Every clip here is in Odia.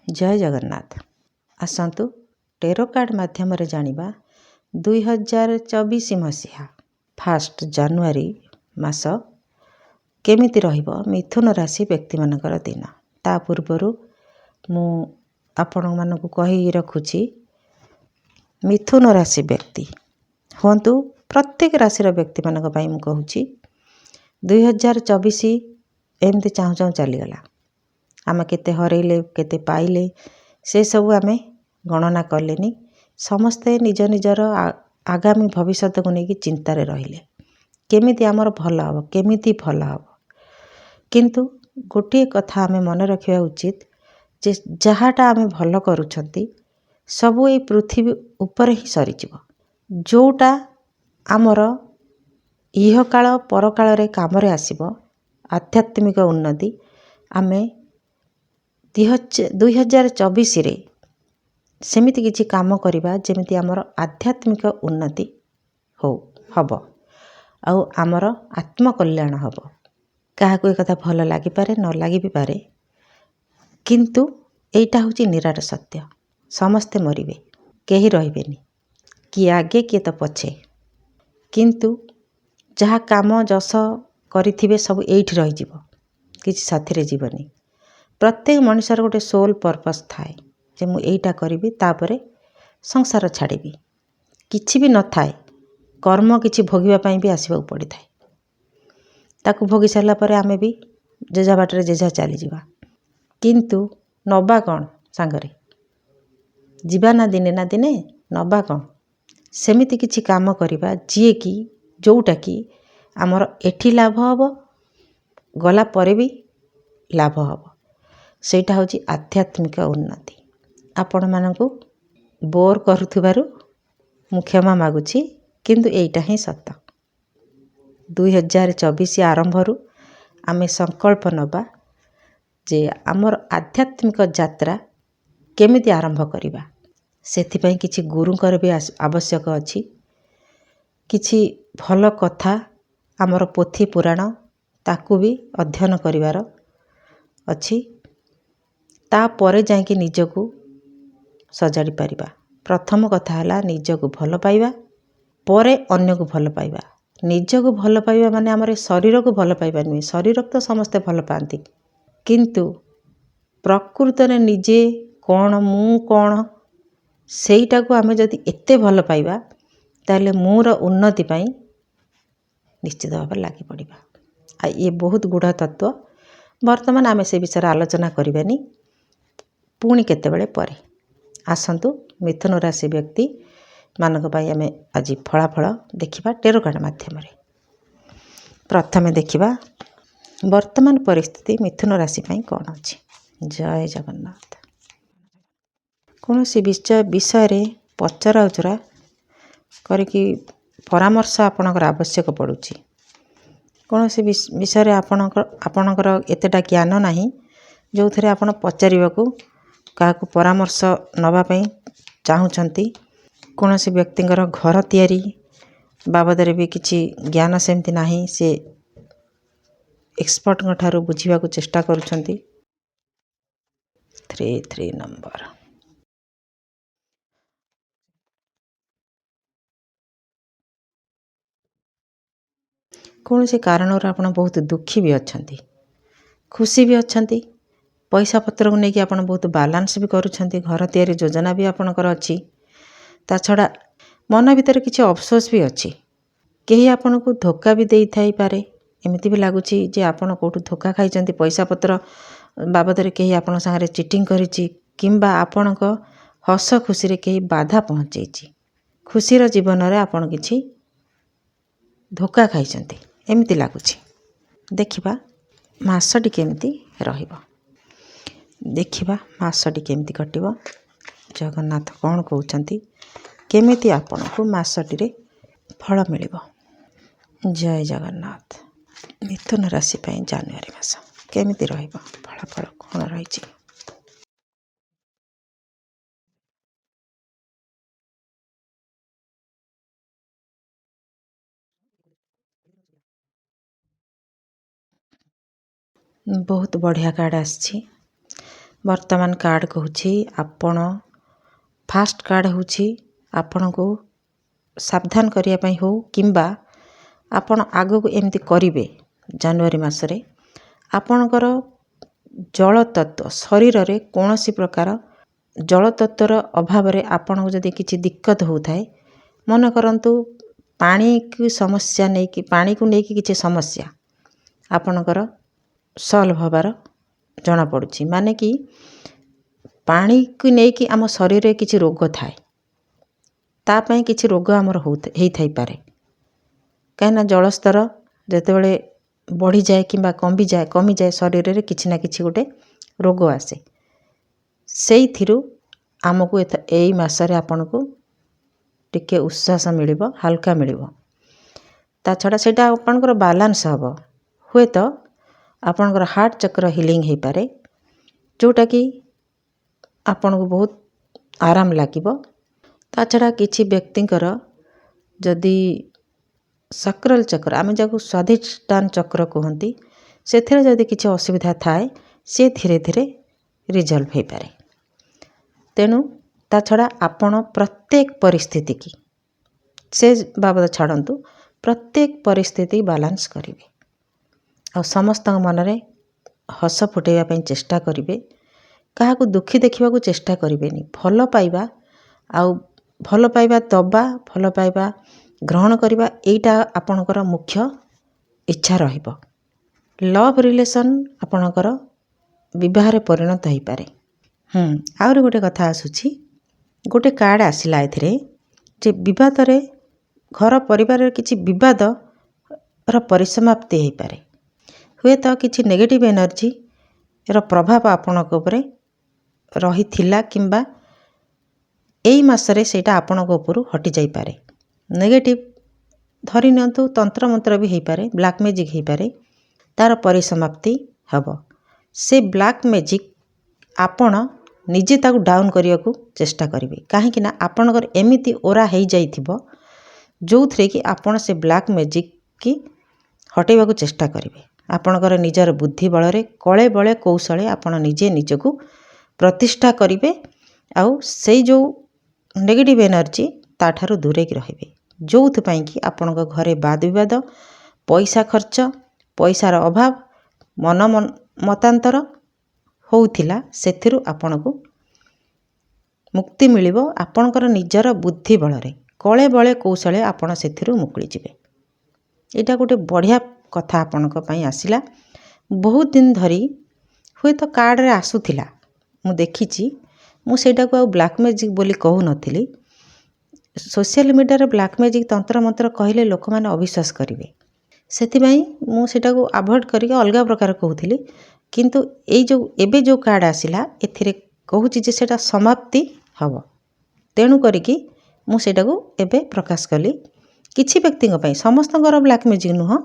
जय जगन्नाथ। आसतु टेरो कार्ड माध्यम जानिबा 2024 मसीहा 1 जानुआरी मास केमिति रहिबो मिथुन राशि व्यक्ति मानकर दिन। ता पूर्वरु मु आपण मानकु कहि रखुछि मिथुन राशि व्यक्ति होंतु प्रत्येक राशि व्यक्ति मानक पई मु कहूछि 2024 एमती चाहू चाहू चलीगला। आम केते हरैले केते पाइले से सब आमे गणना कलेनी। समस्ते निज निजर आगामी भविष्य को लेकिन चिंतार रहिले केमिति आमर भल हम केमिति भल हम। किंतु गोटे कथा आमे मन रखिया उचित जे जहाटा आमे भल करूछंती सबु ए पृथ्वी ऊपर ही सरीजिवो। जोटा आमर इह काल पर काल रे काम रे आसीबो आध्यात्मिक उन्नति आमे 2024 रे सेमिति किछि काम करिबा जेमिति आमर आध्यात्मिक उन्नति हबो आउ आमर आत्म कल्याण हबो। काहाको एक कथा भल लागि पारे न लागि भी पारे किंतु एटा होछि निराट सत्य। समस्ते मरिबे केही रहिबेनी कि आगे कि तो पछे किंतु जहा काम जस करिथिबे सब एठी रहि जिवो किछि साथी रे जीवनी। प्रत्येक मनुष्यर गोटे सोल पर्पस थाए जे मु एटा करिबी तापरे संसार छाड़ीबी किछि भी न थाए कर्म किछि भोगिबा पई भी आसीबा पड़ी थाए। ताकू भोगी सारला परे आमे भी जेजा बाटरे जेजा चली जिवा किंतु नबा कोन सांगरे जीवा ना दिने नबा कोन सेमिति किछि काम करिबा जे कि जोटा कि आमर एठी लाभ हबो गला परे भी लाभ हबो। सेटा होछि आध्यात्मिक उन्नति। आपण मानकु बोर करूथबारु मु क्षमा मागुछि किंतु एटा ही सत्य। 2024 आरंभरु आमे संकल्प नबा जे आमर आध्यात्मिक यात्रा केमिति आरंभ करिबा। सेथि पई किछि गुरुकर भी आवश्यक अछि। किछि भल कथा आमर पोथी पुराण ताकू भी अध्ययन करिवार अछि। ता परे जाके निजको सजाड़ी पारिबा। प्रथम कथा हला निजको भल पाइबा परे अन्य को भल पाइबा। निजको भल पाइबा माने हमरे शरीर को भल पाइबा नुहे। शरीर तो समस्ते भल पाती किंतु प्रकृत रे निजे कौन मु कौन सेईटा को आमे जदि एते भल पाइबा ताले मोर उन्नति पाई निश्चित भाव लागि पड़िबा। आ ये बहुत गुढ़ तत्व वर्तमान आमे से विषय आलोचना करिबानी पुणी केतेबेले परे। आसंतु मिथुन राशि व्यक्ति मानक पाई आमे आज फलाफल देखिबा टेरो कार्ड माध्यम रे। प्रथमे देखिबा वर्तमान परिस्थिति मिथुन राशि पाई कोन अछि। जय जगन्नाथ। कोनोसी विषय रे पचरा उचरा करिकी परामर्श आपणकर आवश्यक पड़ुछि। कोनोसी विषय रे आपणकर एतेटा ज्ञान नाही जो थरे आपण पचारिबाकू काहाकू परामर्श नबा पई चाहुचंती। कोनोसी व्यक्तिंकर घर तयारी बाबद रे भी किछि ज्ञान सेमति नाही से एक्सपर्ट ठारू बुझिबाकू चेष्टा करूचंती। 3 नंबर कौन से कारण आपण बहुत दुखी भी अच्छंती खुशी भी अच्छंती। पैसा पत्र को लेकिन आपण बहुत बालांस भी करूछंती। घर तयारी योजना भी आपणकर अछि। ता छड़ा मन भीतर किछि अफसोस भी अछि। केही आपण को धोखा भी देई थाई पारे एमिति भी लागुछि जे आपण कोठु धोखा खाइचंती। पैसा पत्र बाबद रे केही आपण संगे चिटिंग करिछि किंबा आपण को हस खुशी रे केही बाधा पहुंचैछि। खुशी रो जीवन रे आपण किछि धोखा खाइचंती एमिति लागुछि। देखिबा मासटी केमिति रहिबो। देखिबा मासटी केमिति कटिबो। जगन्नाथ कौन कहउचंती केमिति आपण को मासटी रे फल मिलिबो। जय जगन्नाथ। मिथुन राशि पई जनवरी मास केमिति रहिबो फल कोन रहिछि। बहुत बढ़िया कार्ड आछि। ବର୍ତ୍ତମାନ କାର୍ଡ଼ କହୁଛି ଆପଣ ଫାଷ୍ଟ କାର୍ଡ଼ ହେଉଛି ଆପଣଙ୍କୁ ସାବଧାନ କରିବା ପାଇଁ ହେଉ କିମ୍ବା ଆପଣ ଆଗକୁ ଏମିତି କରିବେ ଜାନୁଆରୀ ମାସରେ ଆପଣଙ୍କର ଜଳତତ୍ତ୍ୱ ଶରୀରରେ କୌଣସି ପ୍ରକାର ଜଳତତ୍ତ୍ୱର ଅଭାବରେ ଆପଣଙ୍କୁ ଯଦି କିଛି ଦିକ୍କତ ହେଉଥାଏ, ମନେ କରନ୍ତୁ ପାଣିକୁ ନେଇକି କିଛି ସମସ୍ୟା ଆପଣଙ୍କର ସଲ୍ଭ ହେବାର ଜଣାପଡ଼ୁଛି। ମାନେ କି ପାଣିକୁ ନେଇକି ଆମ ଶରୀରରେ କିଛି ରୋଗ ଥାଏ, ତା ପାଇଁ କିଛି ରୋଗ ଆମର ହେଇଥାଇପାରେ। କାହିଁକିନା ଜଳସ୍ତର ଯେତେବେଳେ ବଢ଼ିଯାଏ କିମ୍ବା କମିଯାଏ ଶରୀରରେ କିଛି ନା କିଛି ଗୋଟେ ରୋଗ ଆସେ। ସେଇଥିରୁ ଆମକୁ ଏଇ ମାସରେ ଆପଣଙ୍କୁ ଟିକେ ଉଶ୍ୱାସ ମିଳିବ, ହାଲକା ମିଳିବ। ତା ଛଡ଼ା ସେଇଟା ଆପଣଙ୍କର ବାଲାନ୍ସ ହେବ। ହୁଏତ ଆପଣଙ୍କର ହାର୍ଟ ଚକ୍ର ହିଲିଂ ହେଇପାରେ, ଯେଉଁଟାକି ଆପଣଙ୍କୁ ବହୁତ ଆରାମ ଲାଗିବ। ତା ଛଡ଼ା କିଛି ବ୍ୟକ୍ତିଙ୍କର ଯଦି ସକ୍ରାଲ ଚକ୍ର, ଆମେ ଯାହାକୁ ସ୍ୱାଧିଷ୍ଠାନ ଚକ୍ର କୁହନ୍ତି, ସେଥିରେ ଯଦି କିଛି ଅସୁବିଧା ଥାଏ ସେ ଧୀରେ ଧୀରେ ରିଜଲ୍ଭ ହେଇପାରେ। ତେଣୁ ତା ଛଡ଼ା ଆପଣ ପ୍ରତ୍ୟେକ ପରିସ୍ଥିତିକି, ସେ ବାବଦ ଛାଡ଼ନ୍ତୁ, ପ୍ରତ୍ୟେକ ପରିସ୍ଥିତି ବାଲାନ୍ସ କରିବେ ଆଉ ସମସ୍ତଙ୍କ ମନରେ ହସ ଫୁଟାଇବା ପାଇଁ ଚେଷ୍ଟା କରିବେ। କାହାକୁ ଦୁଃଖୀ ଦେଖିବାକୁ ଚେଷ୍ଟା କରିବେନି। ଭଲ ପାଇବା ଆଉ ଭଲ ପାଇବା ଦେବା, ଭଲ ପାଇବା ଗ୍ରହଣ କରିବା, ଏଇଟା ଆପଣଙ୍କର ମୁଖ୍ୟ ଇଚ୍ଛା ରହିବ। ଲଭ୍ ରିଲେସନ୍ ଆପଣଙ୍କର ବିବାହରେ ପରିଣତ ହୋଇପାରେ। ଆହୁରି ଗୋଟେ କଥା ଆସୁଛି, ଗୋଟେ କାର୍ଡ଼ ଆସିଲା ଏଥିରେ ଯେ ବିବାଦରେ ଘର ପରିବାରରେ କିଛି ବିବାଦର ପରିସମାପ୍ତି ହୋଇପାରେ। ହୁଏତ କିଛି ନେଗେଟିଭ୍ ଏନର୍ଜିର ପ୍ରଭାବ ଆପଣଙ୍କ ଉପରେ ରହିଥିଲା କିମ୍ବା ଏଇ ମାସରେ ସେଇଟା ଆପଣଙ୍କ ଉପରୁ ହଟିଯାଇପାରେ। ନେଗେଟିଭ୍ ଧରି ନିଅନ୍ତୁ ତନ୍ତ୍ରମନ୍ତ୍ର ବି ହେଇପାରେ, ବ୍ଲାକ୍ ମ୍ୟାଜିକ୍ ହେଇପାରେ, ତା'ର ପରିସମାପ୍ତି ହେବ। ସେ ବ୍ଲାକ୍ ମ୍ୟାଜିକ୍ ଆପଣ ନିଜେ ତାକୁ ଡାଉନ୍ କରିବାକୁ ଚେଷ୍ଟା କରିବେ। କାହିଁକି ନା ଆପଣଙ୍କର ଏମିତି ଓରା ହେଇଯାଇଥିବ ଯେଉଁଥିରେ କି ଆପଣ ସେ ବ୍ଲାକ୍ ମ୍ୟାଜିକ୍ କି ହଟାଇବାକୁ ଚେଷ୍ଟା କରିବେ। ଆପଣଙ୍କର ନିଜର ବୁଦ୍ଧି ବଳରେ କଳେ ବଳେ କୌଶଳେ ଆପଣ ନିଜେ ନିଜକୁ ପ୍ରତିଷ୍ଠା କରିବେ ଆଉ ସେଇ ଯେଉଁ ନେଗେଟିଭ୍ ଏନର୍ଜି ତାଠାରୁ ଦୂରେଇକି ରହିବେ। ଯେଉଁଥିପାଇଁ କି ଆପଣଙ୍କ ଘରେ ବାଦ ବିବାଦ, ପଇସା ଖର୍ଚ୍ଚ, ପଇସାର ଅଭାବ, ମତାନ୍ତର ହେଉଥିଲା, ସେଥିରୁ ଆପଣଙ୍କୁ ମୁକ୍ତି ମିଳିବ। ଆପଣଙ୍କର ନିଜର ବୁଦ୍ଧି ବଳରେ କଳେ ବଳେ କୌଶଳେ ଆପଣ ସେଥିରୁ ମୁକୁଳିଯିବେ। ଏଇଟା ଗୋଟେ ବଢ଼ିଆ କଥା ଆପଣଙ୍କ ପାଇଁ ଆସିଲା। ବହୁତ ଦିନ ଧରି ହୁଏତ କାର୍ଡ଼ରେ ଆସୁଥିଲା, ମୁଁ ଦେଖିଛି। ମୁଁ ସେଇଟାକୁ ଆଉ ବ୍ଲାକ୍ ମ୍ୟାଜିକ୍ ବୋଲି କହୁନଥିଲି। ସୋସିଆଲ ମିଡ଼ିଆରେ ବ୍ଲାକ୍ ମ୍ୟାଜିକ୍ ତନ୍ତ୍ରମନ୍ତ୍ର କହିଲେ ଲୋକମାନେ ଅବିଶ୍ୱାସ କରିବେ, ସେଥିପାଇଁ ମୁଁ ସେଇଟାକୁ ଆଭଏଡ଼୍ କରିକି ଅଲଗା ପ୍ରକାର କହୁଥିଲି। କିନ୍ତୁ ଏବେ ଯେଉଁ କାର୍ଡ଼ ଆସିଲା ଏଥିରେ କହୁଛି ଯେ ସେଇଟା ସମାପ୍ତି ହେବ। ତେଣୁ କରିକି ମୁଁ ସେଇଟାକୁ ଏବେ ପ୍ରକାଶ କଲି। କିଛି ବ୍ୟକ୍ତିଙ୍କ ପାଇଁ, ସମସ୍ତଙ୍କର ବ୍ଲାକ୍ ମ୍ୟାଜିକ୍ ନୁହଁ,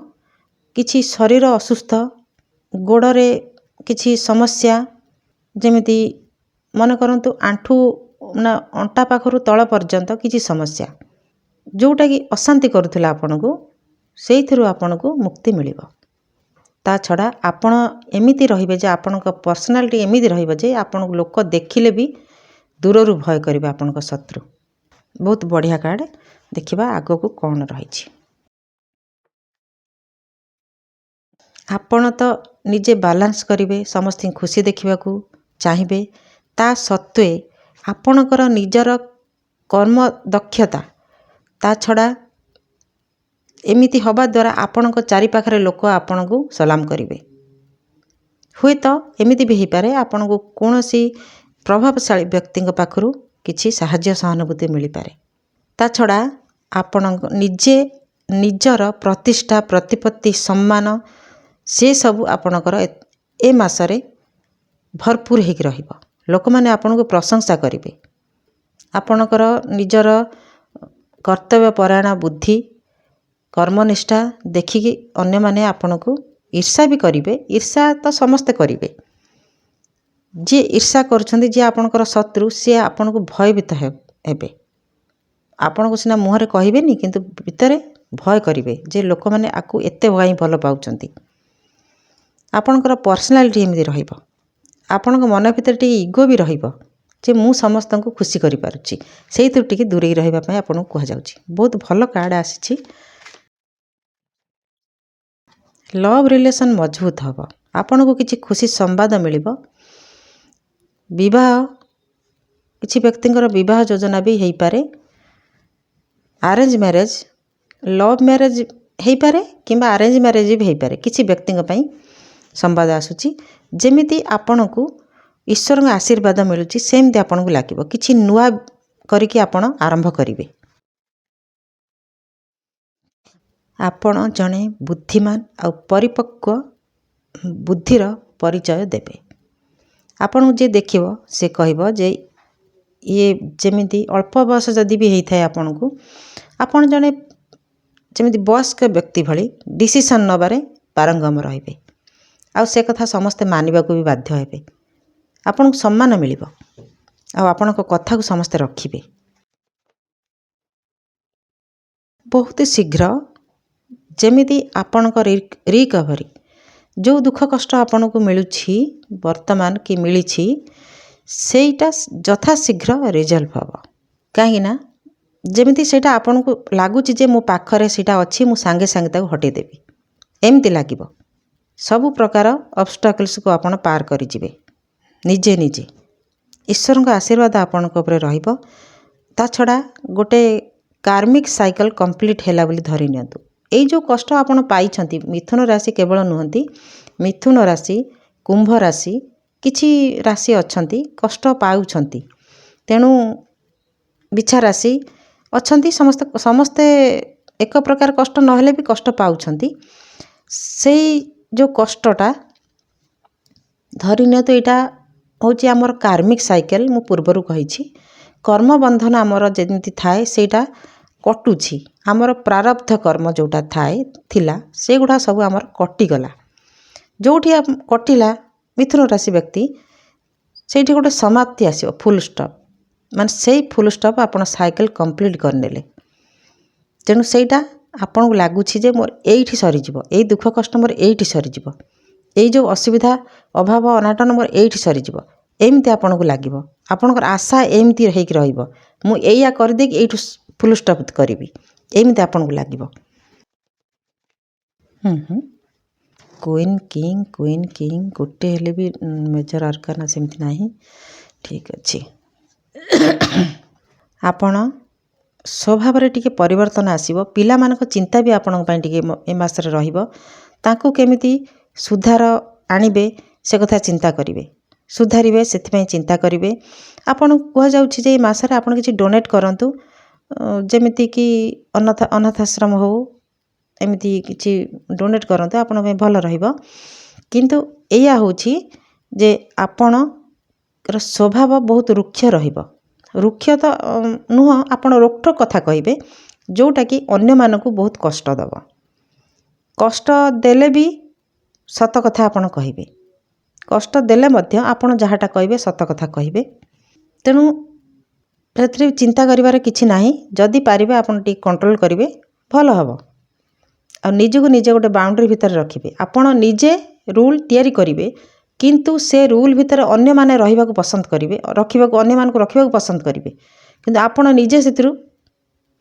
କିଛି ଶରୀର ଅସୁସ୍ଥ, ଗୋଡ଼ରେ କିଛି ସମସ୍ୟା, ଯେମିତି ମନେ କରନ୍ତୁ ଆଣ୍ଠୁ ନା ଅଣ୍ଟା ପାଖରୁ ତଳ ପର୍ଯ୍ୟନ୍ତ କିଛି ସମସ୍ୟା ଯେଉଁଟାକି ଅଶାନ୍ତି କରୁଥିଲା ଆପଣଙ୍କୁ, ସେଇଥିରୁ ଆପଣଙ୍କୁ ମୁକ୍ତି ମିଳିବ। ତା ଛଡ଼ା ଆପଣ ଏମିତି ରହିବେ ଯେ ଆପଣଙ୍କ ପର୍ସନାଲିଟି ଏମିତି ରହିବ ଯେ ଆପଣଙ୍କୁ ଲୋକ ଦେଖିଲେ ବି ଦୂରରୁ ଭୟ କରିବେ ଆପଣଙ୍କ ଶତ୍ରୁ। ବହୁତ ବଢ଼ିଆ କାର୍ଡ଼। ଦେଖିବା ଆଗକୁ କ'ଣ ରହିଛି। ଆପଣ ତ ନିଜେ ବାଲାନ୍ସ କରିବେ, ସମସ୍ତଙ୍କୁ ଖୁସି ଦେଖିବାକୁ ଚାହିଁବେ। ତା ସତ୍ତ୍ୱେ ଆପଣଙ୍କର ନିଜର କର୍ମ ଦକ୍ଷତା, ତା ଛଡ଼ା ଏମିତି ହେବା ଦ୍ୱାରା ଆପଣଙ୍କ ଚାରିପାଖରେ ଲୋକ ଆପଣଙ୍କୁ ସଲାମ କରିବେ। ହୁଏତ ଏମିତି ବି ହେଇପାରେ ଆପଣଙ୍କୁ କୌଣସି ପ୍ରଭାବଶାଳୀ ବ୍ୟକ୍ତିଙ୍କ ପାଖରୁ କିଛି ସାହାଯ୍ୟ ସହାନୁଭୂତି ମିଳିପାରେ। ତା ଛଡ଼ା ଆପଣଙ୍କ ନିଜର ପ୍ରତିଷ୍ଠା, ପ୍ରତିପତ୍ତି, ସମ୍ମାନ ସେସବୁ ଆପଣଙ୍କର ଏ ମାସରେ ଭରପୁର ହେଇକି ରହିବ। ଲୋକମାନେ ଆପଣଙ୍କୁ ପ୍ରଶଂସା କରିବେ। ଆପଣଙ୍କର ନିଜର କର୍ତ୍ତବ୍ୟପରାୟଣ ବୁଦ୍ଧି, କର୍ମନିଷ୍ଠା ଦେଖିକି ଅନ୍ୟମାନେ ଆପଣଙ୍କୁ ଈର୍ଷା ବି କରିବେ। ଈର୍ଷା ତ ସମସ୍ତେ କରିବେ। ଯିଏ ଈର୍ଷା କରୁଛନ୍ତି, ଯିଏ ଆପଣଙ୍କର ଶତ୍ରୁ, ସିଏ ଆପଣଙ୍କୁ ଭୟଭୀତ ହେବେ। ଆପଣଙ୍କୁ ସିନା ମୁହଁରେ କହିବେନି, କିନ୍ତୁ ଭିତରେ ଭୟ କରିବେ ଯେ ଲୋକମାନେ ଆକୁ ଏତେ କାହିଁ ଭଲ ପାଉଛନ୍ତି। ଆପଣଙ୍କର ପର୍ସନାଲିଟି ଏମିତି ରହିବ। ଆପଣଙ୍କ ମନ ଭିତରେ ଟିକେ ଇଗୋ ବି ରହିବ ଯେ ମୁଁ ସମସ୍ତଙ୍କୁ ଖୁସି କରିପାରୁଛି, ସେଇଥିରୁ ଟିକେ ଦୂରେଇ ରହିବା ପାଇଁ ଆପଣଙ୍କୁ କୁହାଯାଉଛି। ବହୁତ ଭଲ କାର୍ଡ଼ ଆସିଛି। ଲଭ୍ ରିଲେସନ୍ ମଜବୁତ ହେବ, ଆପଣଙ୍କୁ କିଛି ଖୁସି ସମ୍ବାଦ ମିଳିବ। ବିବାହ, କିଛି ବ୍ୟକ୍ତିଙ୍କର ବିବାହ ଯୋଜନା ବି ହେଇପାରେ। ଆରେଞ୍ଜ ମ୍ୟାରେଜ୍, ଲଭ୍ ମ୍ୟାରେଜ୍ ହେଇପାରେ କିମ୍ବା ଆରେଞ୍ଜ ମ୍ୟାରେଜ୍ ବି ହେଇପାରେ। କିଛି ବ୍ୟକ୍ତିଙ୍କ ପାଇଁ ସମ୍ବାଦ ଆସୁଛି ଯେମିତି ଆପଣଙ୍କୁ ଈଶ୍ୱରଙ୍କ ଆଶୀର୍ବାଦ ମିଳୁଛି ସେମିତି ଆପଣଙ୍କୁ ଲାଗିବ। କିଛି ନୂଆ କରିକି ଆପଣ ଆରମ୍ଭ କରିବେ। ଆପଣ ଜଣେ ବୁଦ୍ଧିମାନ ଆଉ ପରିପକ୍ୱ ବୁଦ୍ଧିର ପରିଚୟ ଦେବେ। ଆପଣଙ୍କୁ ଯିଏ ଦେଖିବ ସେ କହିବ ଯେ ଇଏ ଯେମିତି ଅଳ୍ପ ବୟସ ଯଦି ବି ହେଇଥାଏ ଆପଣଙ୍କୁ, ଆପଣ ଜଣେ ଯେମିତି ବୟସ୍କ ବ୍ୟକ୍ତି ଭଳି ଡିସିସନ୍ ନେବାରେ ପାରଙ୍ଗମ ରହିବେ। ଆଉ ସେ କଥା ସମସ୍ତେ ମାନିବାକୁ ବି ବାଧ୍ୟ ହେବେ। ଆପଣଙ୍କୁ ସମ୍ମାନ ମିଳିବ ଆଉ ଆପଣଙ୍କ କଥାକୁ ସମସ୍ତେ ରଖିବେ। ବହୁତ ଶୀଘ୍ର ଯେମିତି ଆପଣଙ୍କ ରିକଭରି, ଯେଉଁ ଦୁଃଖ କଷ୍ଟ ଆପଣଙ୍କୁ ମିଳୁଛି ବର୍ତ୍ତମାନ କି ମିଳିଛି, ସେଇଟା ଯଥାଶୀଘ୍ର ରିଜଲ୍ଭ ହେବ। କାହିଁକିନା ଯେମିତି ସେଇଟା ଆପଣଙ୍କୁ ଲାଗୁଛି ଯେ ମୋ ପାଖରେ ସେଇଟା ଅଛି, ମୁଁ ସାଙ୍ଗେ ସାଙ୍ଗେ ତାକୁ ହଟେଇଦେବି, ଏମିତି ଲାଗିବ। ସବୁ ପ୍ରକାର ଅବଷ୍ଟାକଲ୍ସକୁ ଆପଣ ପାର କରିଯିବେ ନିଜେ ନିଜେ। ଈଶ୍ୱରଙ୍କ ଆଶୀର୍ବାଦ ଆପଣଙ୍କ ଉପରେ ରହିବ। ତା ଛଡ଼ା ଗୋଟେ କାର୍ମିକ ସାଇକେଲ କମ୍ପ୍ଲିଟ୍ ହେଲା ବୋଲି ଧରି ନିଅନ୍ତୁ। ଏଇ ଯେଉଁ କଷ୍ଟ ଆପଣ ପାଇଛନ୍ତି, ମିଥୁନ ରାଶି କେବଳ ନୁହନ୍ତି, ମିଥୁନ ରାଶି, କୁମ୍ଭ ରାଶି, କିଛି ରାଶି ଅଛନ୍ତି କଷ୍ଟ ପାଉଛନ୍ତି। ତେଣୁ ବିଛା ରାଶି ଅଛନ୍ତି, ସମସ୍ତେ ଏକ ପ୍ରକାର କଷ୍ଟ ନହେଲେ ବି କଷ୍ଟ ପାଉଛନ୍ତି। ସେଇ ଯେଉଁ କଷ୍ଟଟା ଧରି ନିଅନ୍ତୁ, ଏଇଟା ହେଉଛି ଆମର କାର୍ମିକ ସାଇକେଲ। ମୁଁ ପୂର୍ବରୁ କହିଛି କର୍ମବନ୍ଧନ ଆମର ଯେମିତି ଥାଏ ସେଇଟା କଟୁଛି। ଆମର ପ୍ରାରବ୍ଧ କର୍ମ ଯେଉଁଟା ଥିଲା ସେଗୁଡ଼ା ସବୁ ଆମର କଟିଗଲା। ଯେଉଁଠି କଟିଲା ମିଥୁନ ରାଶି ବ୍ୟକ୍ତି, ସେଇଠି ଗୋଟେ ସମାପ୍ତି ଆସିବ, ଫୁଲ୍ ଷ୍ଟପ୍। ମାନେ ସେଇ ଫୁଲ୍ ଷ୍ଟପ୍ ଆପଣ ସାଇକେଲ କମ୍ପ୍ଲିଟ୍ କରିନେଲେ। ତେଣୁ ସେଇଟା ଆପଣଙ୍କୁ ଲାଗୁଛି ଯେ ମୋର ଏଇଠି ସରିଯିବ, ଏଇ ଦୁଃଖ କଷ୍ଟ ମୋର ଏଇଠି ସରିଯିବ, ଏଇ ଯେଉଁ ଅସୁବିଧା ଅଭାବ ଅନାଟନ ମୋର ଏଇଠି ସରିଯିବ, ଏମିତି ଆପଣଙ୍କୁ ଲାଗିବ। ଆପଣଙ୍କର ଆଶା ଏମିତି ହେଇକି ରହିବ, ମୁଁ ଏଇଆ କରିଦେଇକି ଏଇଠୁ ଫୁଲ୍ ଷ୍ଟପ୍ କରିବି, ଏମିତି ଆପଣଙ୍କୁ ଲାଗିବ। କୁଇନ୍ କିଙ୍ଗ ଗୋଟେ ହେଲେ ବି ମେଜର ଆର୍କାନା ସେମିତି ନାହିଁ। ଠିକ୍ ଅଛି। ଆପଣ ସ୍ୱଭାବରେ ଟିକେ ପରିବର୍ତ୍ତନ ଆସିବ। ପିଲାମାନଙ୍କ ଚିନ୍ତା ବି ଆପଣଙ୍କ ପାଇଁ ଟିକେ ଏ ମାସରେ ରହିବ। ତାଙ୍କୁ କେମିତି ସୁଧାର ଆଣିବେ ସେ କଥା ଚିନ୍ତା କରିବେ, ସୁଧାରିବେ ସେଥିପାଇଁ ଚିନ୍ତା କରିବେ। ଆପଣଙ୍କୁ କୁହାଯାଉଛି ଯେ এই ମାସରେ ଆପଣ କିଛି ଡୋନେଟ୍ କରନ୍ତୁ, ଯେମିତିକି ଅନାଥାଶ୍ରମ ହେଉ, ଏମିତି କିଛି ଡୋନେଟ୍ କରନ୍ତୁ, ଆପଣଙ୍କ ପାଇଁ ଭଲ ରହିବ। କିନ୍ତୁ ଏଇଆ ହେଉଛି ଯେ ଆପଣଙ୍କର ସ୍ୱଭାବ ବହୁତ ରୁକ୍ଷ ରହିବ। ରୁକ୍ଷ ତ ନୁହଁ, ଆପଣ ରୋକଠୋକ କଥା କହିବେ ଯେଉଁଟାକି ଅନ୍ୟମାନଙ୍କୁ ବହୁତ କଷ୍ଟ ଦେବ। କଷ୍ଟ ଦେଲେ ବି ସତ କଥା ଆପଣ କହିବେ, କଷ୍ଟ ଦେଲେ ମଧ୍ୟ ଆପଣ ଯାହାଟା କହିବେ ସତ କଥା କହିବେ। ତେଣୁ ସେଥିରେ ଚିନ୍ତା କରିବାର କିଛି ନାହିଁ। ଯଦି ପାରିବେ ଆପଣ ଟିକେ କଣ୍ଟ୍ରୋଲ୍ କରିବେ, ଭଲ ହେବ। ଆଉ ନିଜକୁ ନିଜେ ଗୋଟେ ବାଉଣ୍ଡରୀ ଭିତରେ ରଖିବେ। ଆପଣ ନିଜେ ରୁଲ୍ ତିଆରି କରିବେ, କିନ୍ତୁ ସେ ରୁଲ୍ ଭିତରେ ଅନ୍ୟମାନେ ରହିବାକୁ ପସନ୍ଦ କରିବେ, ଅନ୍ୟମାନଙ୍କୁ ରଖିବାକୁ ପସନ୍ଦ କରିବେ, କିନ୍ତୁ ଆପଣ ନିଜେ ସେଥିରୁ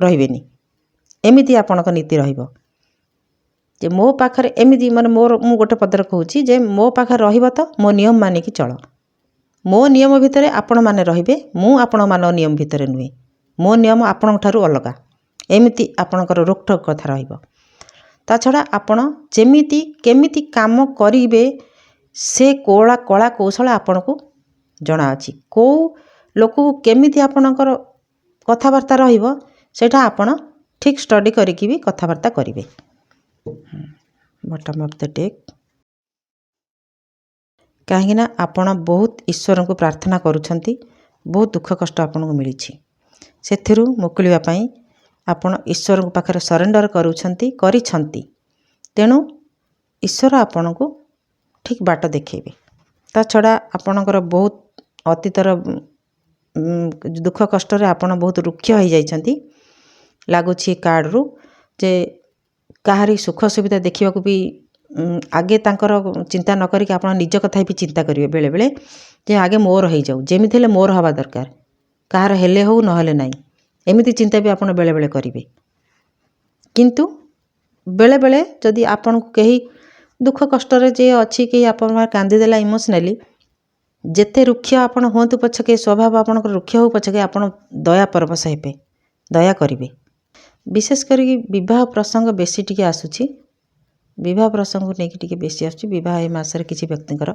ରହିବେନି। ଏମିତି ଆପଣଙ୍କ ନୀତି ରହିବ ଯେ ମୋ ପାଖରେ ଏମିତି, ମାନେ ମୁଁ ଗୋଟେ ପଦରେ କହୁଛି ଯେ ମୋ ପାଖରେ ରହିବ ତ ମୋ ନିୟମ ମାନିକି ଚଳ। ମୋ ନିୟମ ଭିତରେ ଆପଣମାନେ ରହିବେ, ମୁଁ ଆପଣମାନଙ୍କ ନିୟମ ଭିତରେ ନୁହେଁ। ମୋ ନିୟମ ଆପଣଙ୍କ ଠାରୁ ଅଲଗା, ଏମିତି ଆପଣଙ୍କର ରୋକଠୋକ କଥା ରହିବ। ତା ଛଡ଼ା ଆପଣ କେମିତି କାମ କରିବେ ସେ କଳା କୌଶଳ ଆପଣଙ୍କୁ ଜଣାଅଛି। କେଉଁ ଲୋକକୁ କେମିତି ଆପଣଙ୍କର କଥାବାର୍ତ୍ତା ରହିବ ସେଇଟା ଆପଣ ଠିକ୍ ଷ୍ଟଡି କରିକି ବି କଥାବାର୍ତ୍ତା କରିବେ। Bottom of the deck. କାହିଁକିନା ଆପଣ ବହୁତ ଈଶ୍ୱରଙ୍କୁ ପ୍ରାର୍ଥନା କରୁଛନ୍ତି, ବହୁତ ଦୁଃଖ କଷ୍ଟ ଆପଣଙ୍କୁ ମିଳିଛି। ସେଥିରୁ ମୁକୁଳିବା ପାଇଁ ଆପଣ ଈଶ୍ୱରଙ୍କ ପାଖରେ ସରେଣ୍ଡର କରିଛନ୍ତି। ତେଣୁ ଈଶ୍ୱର ଆପଣଙ୍କୁ ଠିକ୍ ବାଟ ଦେଖାଇବେ। ତା ଛଡ଼ା ଆପଣଙ୍କର ବହୁତ ଅତୀତର ଦୁଃଖ କଷ୍ଟରେ ଆପଣ ବହୁତ ରୁକ୍ଷ ହୋଇଯାଇଛନ୍ତି। ଲାଗୁଛି କାର୍ଡ଼ରୁ ଯେ କାହାରି ସୁଖ ସୁବିଧା ଦେଖିବାକୁ ବି ଆଗେ ତାଙ୍କର ଚିନ୍ତା ନ କରିକି ଆପଣ ନିଜ କଥା ବି ଚିନ୍ତା କରିବେ ବେଳେବେଳେ ଯେ ଆଗେ ମୋର ହେଇଯାଉ, ଯେମିତି ହେଲେ ମୋର ହେବା ଦରକାର, କାହାର ହେଲେ ହଉ ନହେଲେ ନାହିଁ, ଏମିତି ଚିନ୍ତା ବି ଆପଣ ବେଳେବେଳେ କରିବେ। କିନ୍ତୁ ବେଳେବେଳେ ଯଦି ଆପଣଙ୍କୁ କେହି ଦୁଃଖ କଷ୍ଟରେ ଯିଏ ଅଛି, କେହି ଆପଣଙ୍କ କାନ୍ଦିଦେଲା ଇମୋସନାଲି, ଯେତେ ରୁକ୍ଷ ଆପଣ ହୁଅନ୍ତୁ ପଛକେ, ସ୍ୱଭାବ ଆପଣଙ୍କର ରୁକ୍ଷ ହେଉ ପଛକେ, ଆପଣ ଦୟା ପରବଶ ହେବେ, ଦୟା କରିବେ। ବିଶେଷ କରିକି ବିବାହ ପ୍ରସଙ୍ଗ ବେଶୀ ଟିକେ ଆସୁଛି, ବିବାହ ପ୍ରସଙ୍ଗକୁ ନେଇକି ଟିକେ ବେଶୀ ଆସୁଛି। ବିବାହ ଏ ମାସରେ କିଛି ବ୍ୟକ୍ତିଙ୍କର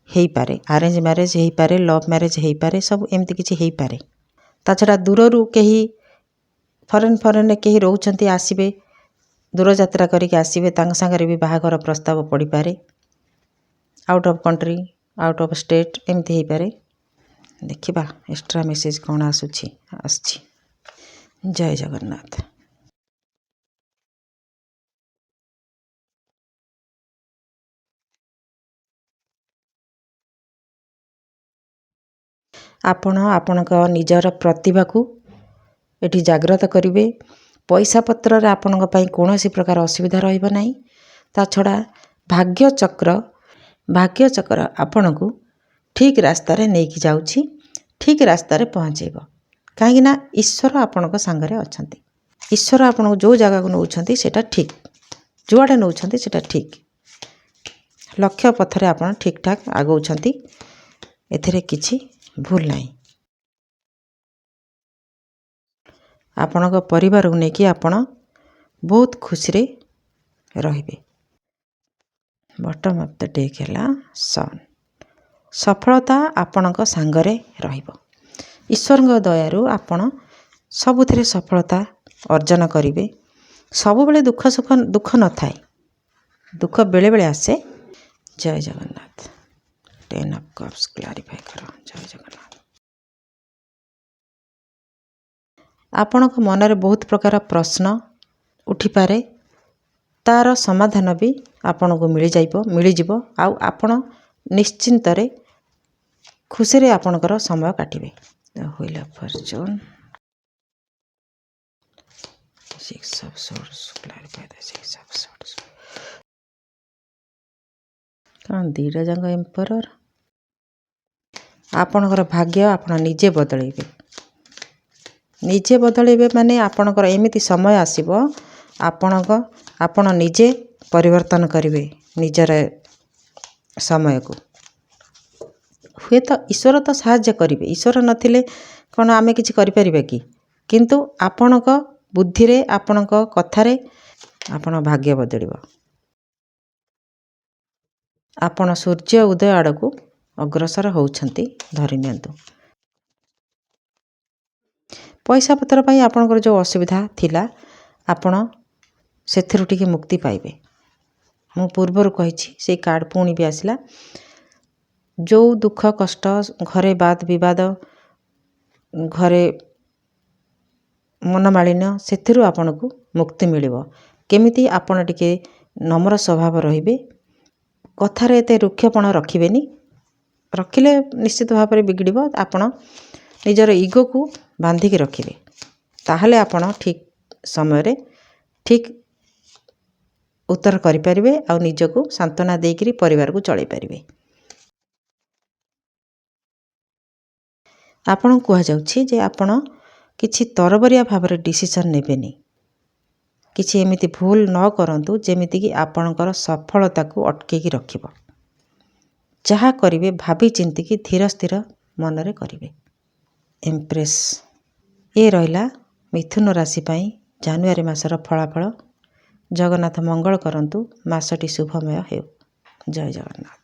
ହେଇପାରେ, ଆରେଞ୍ଜ ମ୍ୟାରେଜ ହେଇପାରେ, ଲଭ୍ ମ୍ୟାରେଜ ହେଇପାରେ, ସବୁ ଏମିତି କିଛି ହେଇପାରେ। ତା ଛଡ଼ା ଦୂରରୁ କେହି ଫରେନ୍ରେ କେହି ରହୁଛନ୍ତି, ଆସିବେ, ଦୂରଯାତ୍ରା କରିକି ଆସିବେ, ତାଙ୍କ ସାଙ୍ଗରେ ବି ବାହାଘର ପ୍ରସ୍ତାବ ପଡ଼ିପାରେ। Out of country, out of state ଏମିତି ହେଇପାରେ। ଦେଖିବା ଏକ୍ସଟ୍ରା ମେସେଜ୍ କ'ଣ ଆସିଛି। ଜୟ ଜଗନ୍ନାଥ। ଆପଣ ଆପଣଙ୍କ ନିଜର ପ୍ରତିଭାକୁ ଏଠି ଜାଗ୍ରତ କରିବେ। ପଇସା ପତ୍ରରେ ଆପଣଙ୍କ ପାଇଁ କୌଣସି ପ୍ରକାର ଅସୁବିଧା ରହିବ ନାହିଁ। ତା ଛଡ଼ା ଭାଗ୍ୟଚକ୍ର ଆପଣଙ୍କୁ ଠିକ୍ ରାସ୍ତାରେ ନେଇକି ଯାଉଛି, ଠିକ୍ ରାସ୍ତାରେ ପହଞ୍ଚାଇବ। କାହିଁକିନା ଈଶ୍ୱର ଆପଣଙ୍କ ସାଙ୍ଗରେ ଅଛନ୍ତି। ଈଶ୍ୱର ଆପଣଙ୍କୁ ଯେଉଁ ଜାଗାକୁ ନେଉଛନ୍ତି ସେଇଟା ଠିକ୍, ଯୁଆଡ଼େ ନେଉଛନ୍ତି ସେଇଟା ଠିକ୍। ଲକ୍ଷ୍ୟ ପଥରେ ଆପଣ ଠିକ୍ ଠାକ୍ ଆଗଉଛନ୍ତି, ଏଥିରେ କିଛି ଭୁଲ ନାହିଁ। ଆପଣଙ୍କ ପରିବାରକୁ ନେଇକି ଆପଣ ବହୁତ ଖୁସିରେ ରହିବେ। ବଟମ୍ ଅଫ୍ ଦ ଡେକ୍ ହେଲା ସନ୍। ସଫଳତା ଆପଣଙ୍କ ସାଙ୍ଗରେ ରହିବ। ଈଶ୍ୱରଙ୍କ ଦୟାରୁ ଆପଣ ସବୁଥିରେ ସଫଳତା ଅର୍ଜନ କରିବେ। ସବୁବେଳେ ଦୁଃଖ ନଥାଏ, ଦୁଃଖ ବେଳେବେଳେ ଆସେ। ଜୟ ଜଗନ୍ନାଥ। 10 ଅଫ୍ କପ୍ସ କ୍ଲାରିଫାଏ କର। ଜୟ ଜଗନ୍ନାଥ। ଆପଣଙ୍କ ମନରେ ବହୁତ ପ୍ରକାର ପ୍ରଶ୍ନ ଉଠିପାରେ, ତା'ର ସମାଧାନ ବି ଆପଣଙ୍କୁ ମିଳିଯିବ। ଆଉ ଆପଣ ନିଶ୍ଚିନ୍ତରେ ଖୁସିରେ ଆପଣଙ୍କର ସମୟ କାଟିବେ। Wheel of fortune, 6 of source, clarify the 6 of source. କ'ଣ ଦୁଇଟା ଯାକ ଏମ୍ପରର? ଆପଣଙ୍କର ଭାଗ୍ୟ ଆପଣ ନିଜେ ବଦଳେଇବେ। ନିଜେ ବଦଳେଇବେ ମାନେ ଆପଣଙ୍କର ଏମିତି ସମୟ ଆସିବ, ଆପଣ ନିଜେ ପରିବର୍ତ୍ତନ କରିବେ ନିଜର ସମୟକୁ। ହୁଏତ ଈଶ୍ୱର ତ ସାହାଯ୍ୟ କରିବେ, ଈଶ୍ୱର ନଥିଲେ କ'ଣ ଆମେ କିଛି କରିପାରିବା କି? କିନ୍ତୁ ଆପଣଙ୍କ ବୁଦ୍ଧିରେ, ଆପଣଙ୍କ କଥାରେ ଆପଣ ଭାଗ୍ୟ ବଦଳିବ। ଆପଣ ସୂର୍ଯ୍ୟ ଉଦୟ ଆଡ଼କୁ ଅଗ୍ରସର ହେଉଛନ୍ତି, ଧରି ନିଅନ୍ତୁ। ପଇସା ପତ୍ର ପାଇଁ ଆପଣଙ୍କର ଯେଉଁ ଅସୁବିଧା ଥିଲା, ଆପଣ ସେଥିରୁ ଟିକେ ମୁକ୍ତି ପାଇବେ। ମୁଁ ପୂର୍ବରୁ କହିଛି, ସେଇ କାର୍ଡ଼ ପୁଣି ବି ଆସିଲା। ଯେଉଁ ଦୁଃଖ କଷ୍ଟ, ଘରେ ବାଦ ବିବାଦ, ଘରେ ମନମାଳିନ୍ୟ, ସେଥିରୁ ଆପଣଙ୍କୁ ମୁକ୍ତି ମିଳିବ। କେମିତି? ଆପଣ ଟିକେ ନମ୍ର ସ୍ୱଭାବ ରହିବେ, କଥାରେ ଏତେ ରୁକ୍ଷପଣ ରଖିବେନି। ରଖିଲେ ନିଶ୍ଚିତ ଭାବରେ ବିଗିଡ଼ିବ। ଆପଣ ନିଜର ଇଗୋକୁ ବାନ୍ଧିକି ରଖିବେ, ତାହେଲେ ଆପଣ ଠିକ୍ ସମୟରେ ଠିକ୍ ଉତ୍ତର କରିପାରିବେ ଆଉ ନିଜକୁ ସାନ୍ତ୍ୱନା ଦେଇକରି ପରିବାରକୁ ଚଳେଇ ପାରିବେ। ଆପଣଙ୍କୁ କୁହାଯାଉଛି ଯେ ଆପଣ କିଛି ତରବରିଆ ଭାବରେ ଡିସିସନ୍ ନେବେନି। କିଛି ଏମିତି ଭୁଲ ନ କରନ୍ତୁ ଯେମିତିକି ଆପଣଙ୍କର ସଫଳତାକୁ ଅଟକେଇକି ରଖିବ। ଯାହା କରିବେ ଭାବି ଚିନ୍ତିକି ଧୀର ସ୍ଥିର ମନରେ କରିବେ। ଏମ୍ପ୍ରେସ୍। ଏ ରହିଲା ମିଥୁନ ରାଶି ପାଇଁ ଜାନୁଆରୀ ମାସର ଫଳାଫଳ। ଜଗନ୍ନାଥ ମଙ୍ଗଳ କରନ୍ତୁ, ମାସଟି ଶୁଭମୟ ହେଉ। ଜୟ ଜଗନ୍ନାଥ।